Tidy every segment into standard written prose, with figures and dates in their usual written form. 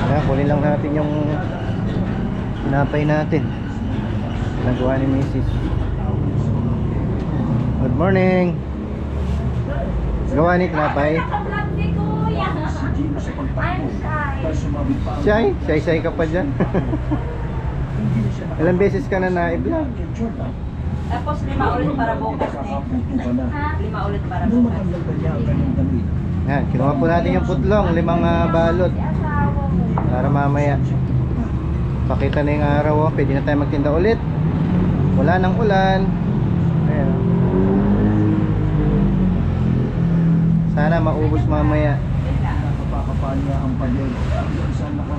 Kaya kunin lang natin yung tinapay natin. Nagawa ni Mrs. Good morning. Gawa ni tinapay. Shy ka pa dyan. Ilang beses ka na na-vlog? Tapos 5 ulit para bukas eh. 5 ulit para bukas. Yan, kinuha po natin yung putlong, 5 balot. Para mamaya pakita na yung araw, oh. Pwede na tayo magtinda ulit. Wala nang ulan. Ayan. Sana maubos mamaya.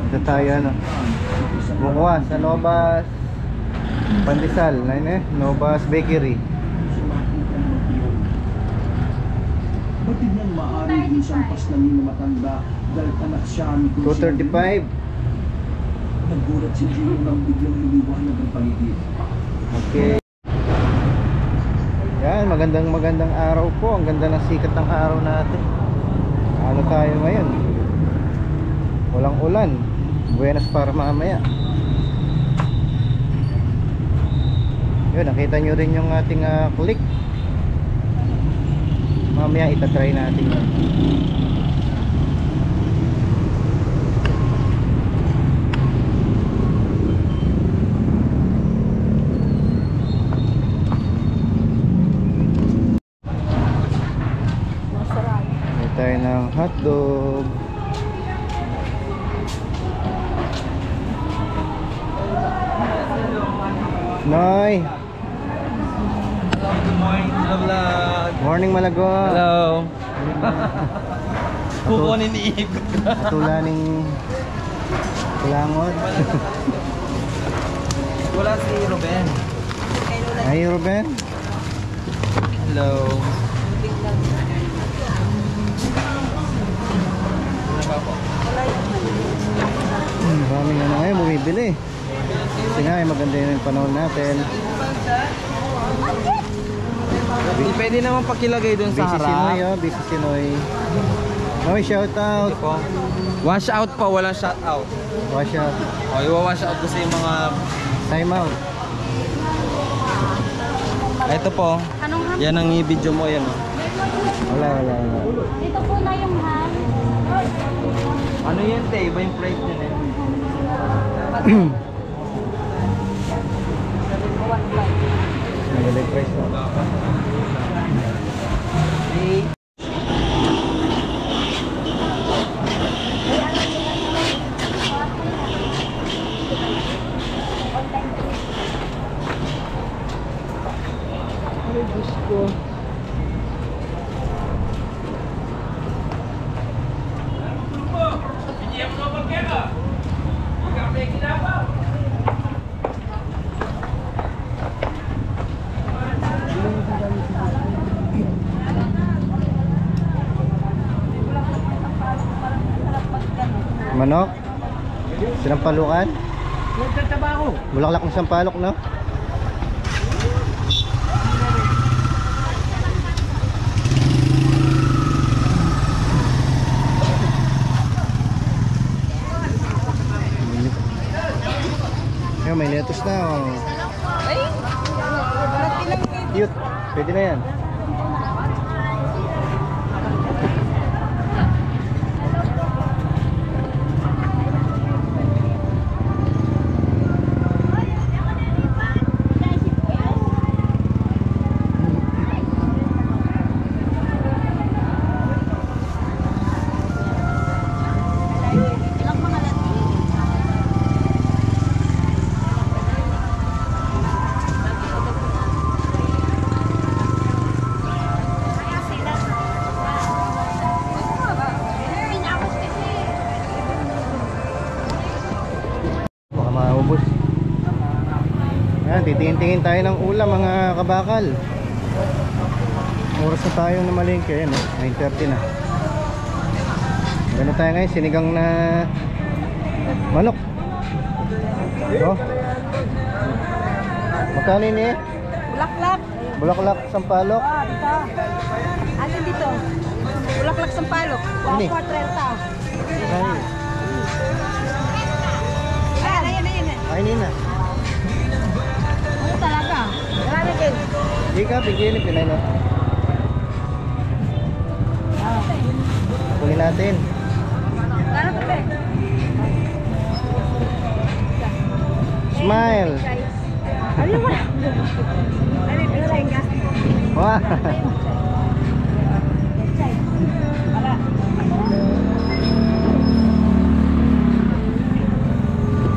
Ito tayo ano, bukuha sa Novas Pandesal, Novas Bakery. Batid ng maaari isang paslamin na matanda dahil anak siya ni 235. Naggulat si Gio nang biglang iniwanag ang paligid. Okay. Yan, magandang araw po. Ang ganda ng sikat ng araw natin. Ano tayo ngayon? Walang ulan. Buenas para mamaya. Yun, nakita nyo rin yung ating click. Mamaya itatry natin yun. May tayo ng hotdog. Noy. Hello, good morning. Vlog. Morning Malagos. Hello. Kukunin ni Ikot. Tulaning kulangot. Wala si Ruben. Hi Ruben. Hello. Maraming ano ngayon bumibili. Kasi nga maganda yung panahon natin. Pwede naman pakilagay dun sa Busy si harap. Noy, oh. Busy si Noy. Noy, shout out. Wash out pa, walang shout out. Wash out. O, iwa-wash out kasi yung mga... Time out. Ito po. Yan ang i-video mo, yan. Wala. Dito po na yung ham. Ano yan, te? Iba yung price din eh. Maganda yung price mo. Ay, Diyos ko. Manok? Sinampalukan? Bulaklak ng sampalok, no? Yan, may lettuce na, oh. Cute. Pwede na yan. Ayan, titingin-tingin tayo ng ulam mga kabakal. Oras na tayo na malingke. Ayan, 9:30 na. Gano'n tayo ngayon, sinigang na manok. Oh. Magkano yun eh? Bulaklak. Bulaklak, sampalok. Ah, dito. Ano dito? Bulaklak sampalok. Ano eh? 4.30. Ay. ka, bigyan ni Pinay no. Kunin natin. Ano to, be? Smile. Ano mo? Ano yung pichay ka? Wah. Wala.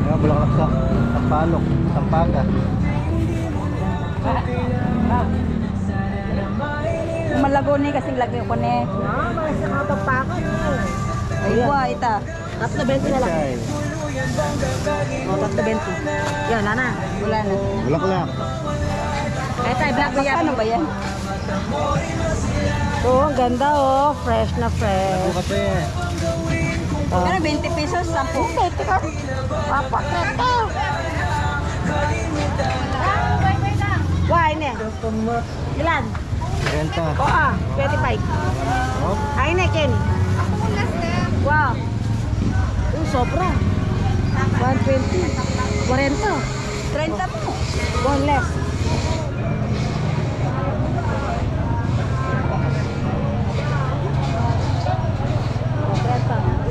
Ayan, bulaklak sa Sampalok, Sampaga. Malago ni kasing lagi ko ni. Sa kapagpako. Aywa, ita. Tatlo 20 na lang. Chay. O, tatlo 20. Yan, nana. Wala na. Bulaklak. Eh, tayo, black ba yan? Ano ba yan? Oo, ang ganda oh. Fresh na fresh. Bukas pa yan. Pero 20 pesos, 10. Ito ka. Papa, ito. Why, ne? Ilan? Renta. Oo, 25. Oh, Ay, ne, Ken. Wow. Sobra. 120. 40. 30 mo. One less.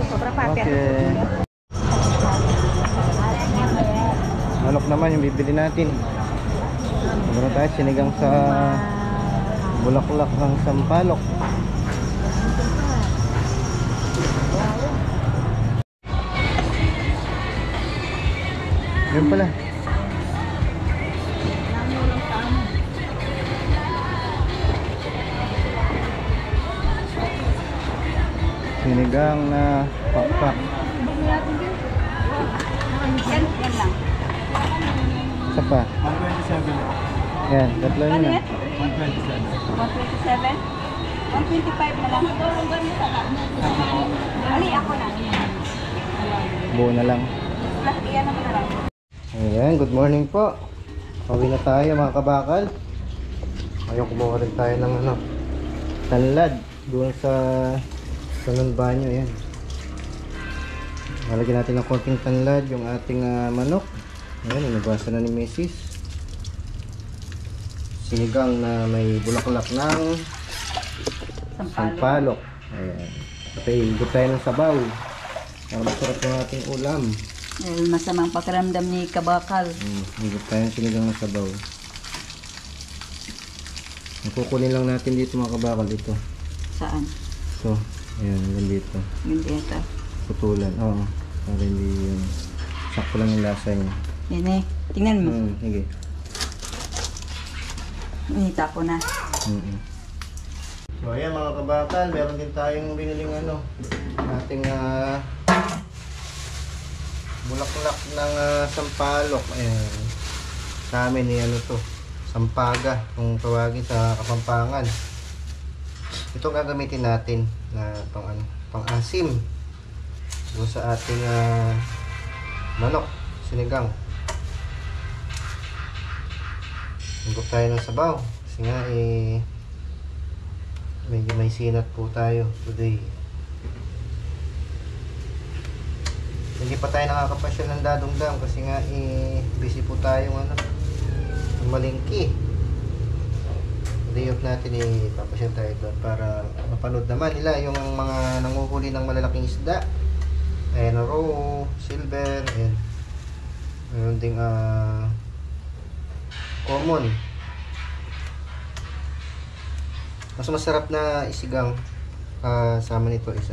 Sobra pa. okay. Manok naman yung bibili natin. Meron tayo sinigang sa bulaklak ng Sampalok. Yun pala. Sinigang na pakpak. Yan lang. Isa pa. 127. Yan, tatlo Ano yun na. yan? 127? 125 na lang. Ali, ako na. Buo na lang. Plus, iyan naman na lang. Ayan, good morning po. Pauwi na tayo mga kabakal. Ayun, kumuha rin tayo ng ano, tanlad doon sa salon banyo. Ayan. Lalagyan natin ng konting tanlad yung ating manok. Ayan, inubasa na ni Mrs. Sinigang na may bulaklak ng sampalok. Ayan. Okay, higop tayo ng sabaw. Para masarap yung ating ulam. Dahil masamang pakiramdam ni Kabakal. Higop tayo ng sinigang na sabaw. Kukunin lang natin dito mga kabakal dito. Saan? So, ayan, yan dito. Yung dito. Putulan, oo. Para hindi yun. Sakto lang yung lasa niya. Yan eh. Tingnan mo. Sige. Inita ko na. So, ayan mga kabakal, meron din tayong biniling ano, ating bulaklak ng sampalok. Ayan. Sa amin ni ano to, sampaga, kung tawagin sa Kapampangan. Ito gagamitin natin na pang-asim doon sa ating manok, sinigang. Higop tayo ng sabaw kasi nga medyo may sinat po tayo today. Hindi pa tayo nakakapasyal ng dadong-dam kasi nga busy po tayo ng malingki. Day off natin papasyal tayo doon para mapanood naman nila yung mga nanguhuli ng malalaking isda. Ayan, roe, silver, and meron ding common. Mas masarap na isigang sama nito is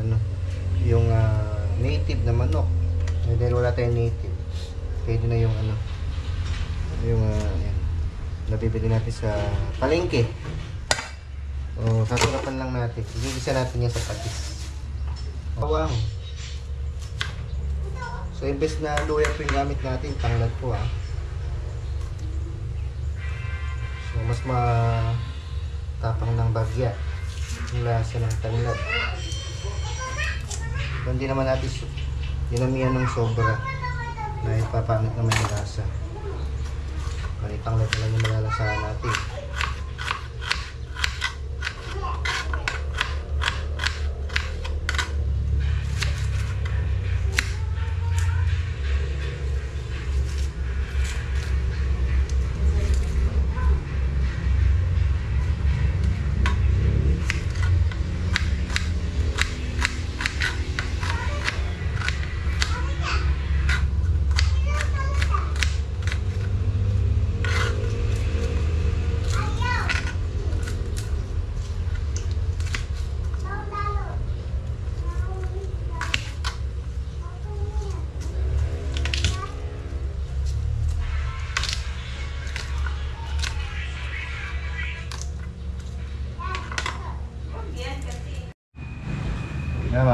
yung native na manok. Dahil wala tayong native, pwede na yung yung nabibili natin sa palengke. O sasarapan lang natin, igigisa natin yan sa patis. Bawang. So imbes na luya po yung gamit natin, tanglad po So mas matapang ng bagya yung lasa ng tanglad. So hindi naman natin dinamihan ng sobra na ipapangit naman yung lasa. Tanglad na lang yung malalasahan natin.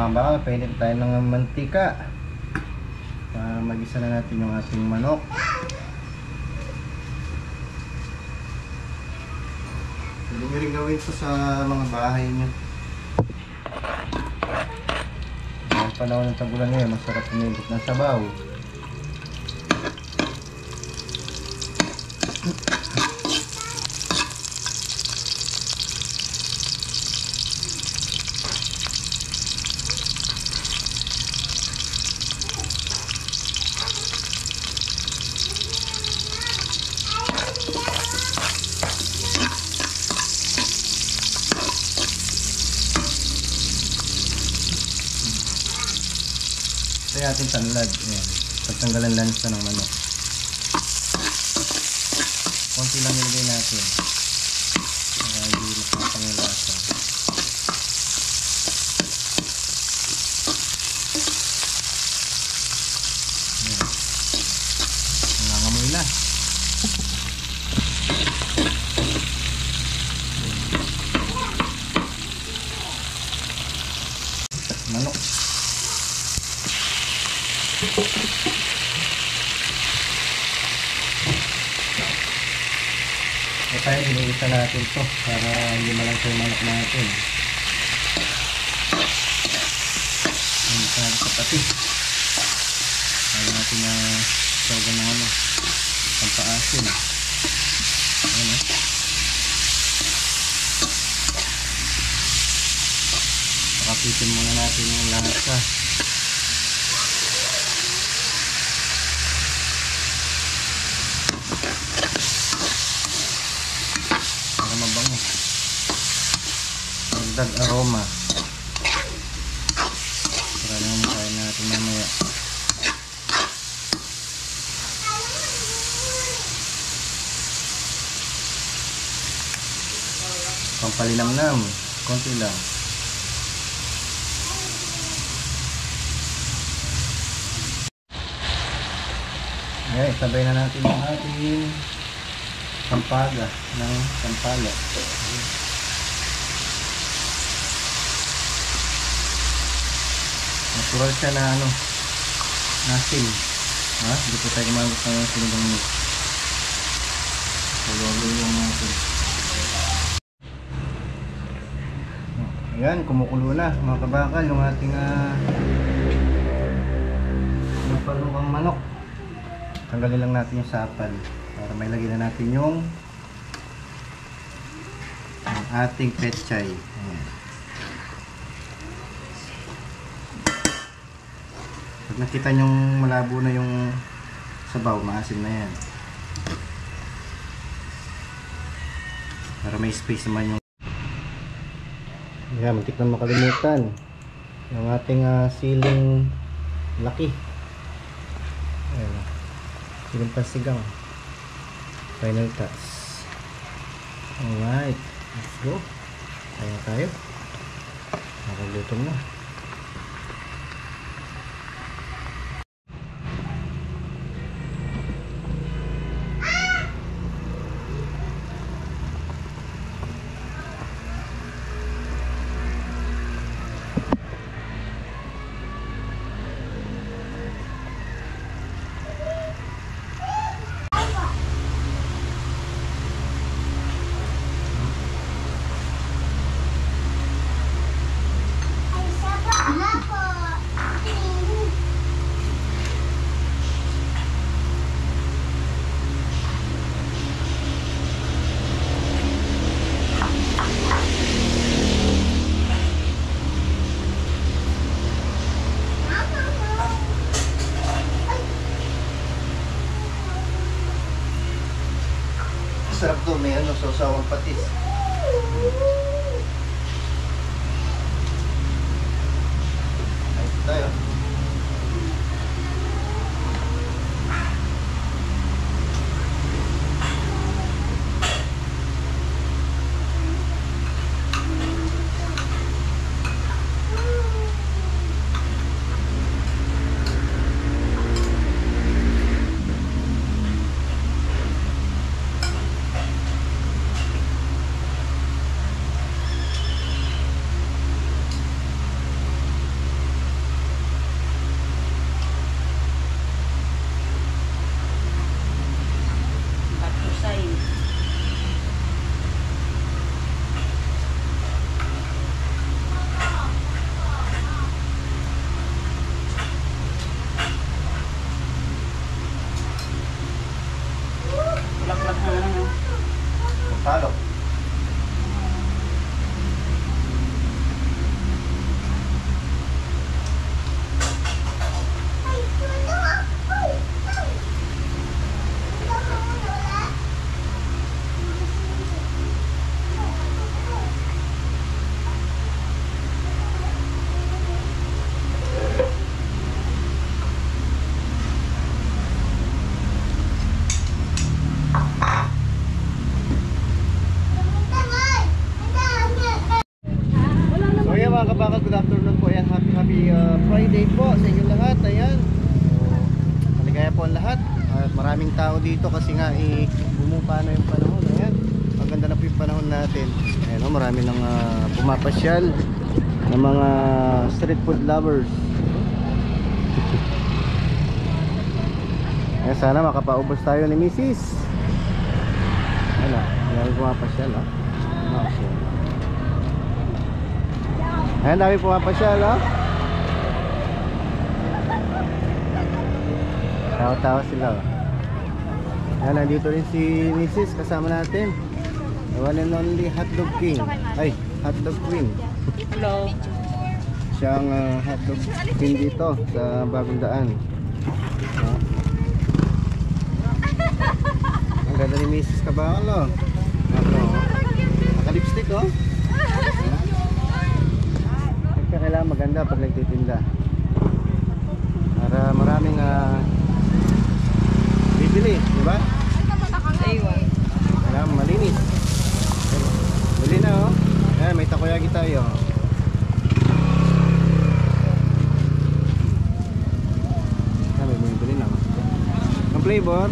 mga bakal, painit tayo ng mantika para magisa na natin yung ating manok. Pwede nyo rin gawin ito sa mga bahay nyo. Ang panahon ng tagulan ngayon, masarap pumindot ng sabaw. Kaya ating tanlad, ayan, pagtanggalan lansa ng manok. Konti lang nilagay natin para hindi makapang yung lasa. Ayan, nangangamoy na. Manok. E tayo, hinihisa natin to para hindi malangsa yung manok natin. Hinihisa natin sa pati. Kaya natin na sogan ng ano, pampaasin. Ayan o. Pakapitin muna natin yung lansa. Mabango, magdag aroma para naman kaya natin mamaya. Pampalinamnam, konti lang. Okay, sabay na natin yung ating sampaga ng sampalo. Natural siya na ano, nasin. Ha? Hindi po tayo gumamit ng sinigang mix. Kulolo yung natin. Ayan, kumukulo na mga kabakal yung ating nagpalukang manok. Tanggalin lang natin yung sapal para may lagyan na natin yung ating pechay. Ayan. Pag nakita nyong malabo na yung sabaw, maasim na yan. Para may space naman yung... Ayan, muntik na makalimutan yung ating siling laki. Ayan, siling pasigang. Final touch. Alright, let's go. Kaya tayo. Nakagutom na. Sarap to, may ano, sawsawang patis. Ayos tayo. maraming tao dito kasi nga bumupa na yung panahon. Ayan, maganda na po yung panahon natin. Ayan, marami nang pumapasyal ng mga street food lovers. Ayan, sana makapaubos tayo ni Mrs. Ano, marami pumapasyal, oh. Ayan, dami pumapasyal, oh. Tawa-tawa sila, oh. Ayan, nandito rin si Mrs. kasama natin. The one and only hotdog king. Ay, hotdog queen. Hello. Siya ang hotdog queen dito sa Bagong Daan. Ang ganda ni Mrs. Kabakal, oh. Naka-lipstick, oh. Kailangan maganda pag nagtitinda para maraming bibili, di ba? Kailangan malinis. Bili na, oh. Ayan, may takoyaki tayo. Ayan, may bumibili na, oh. Ang flavor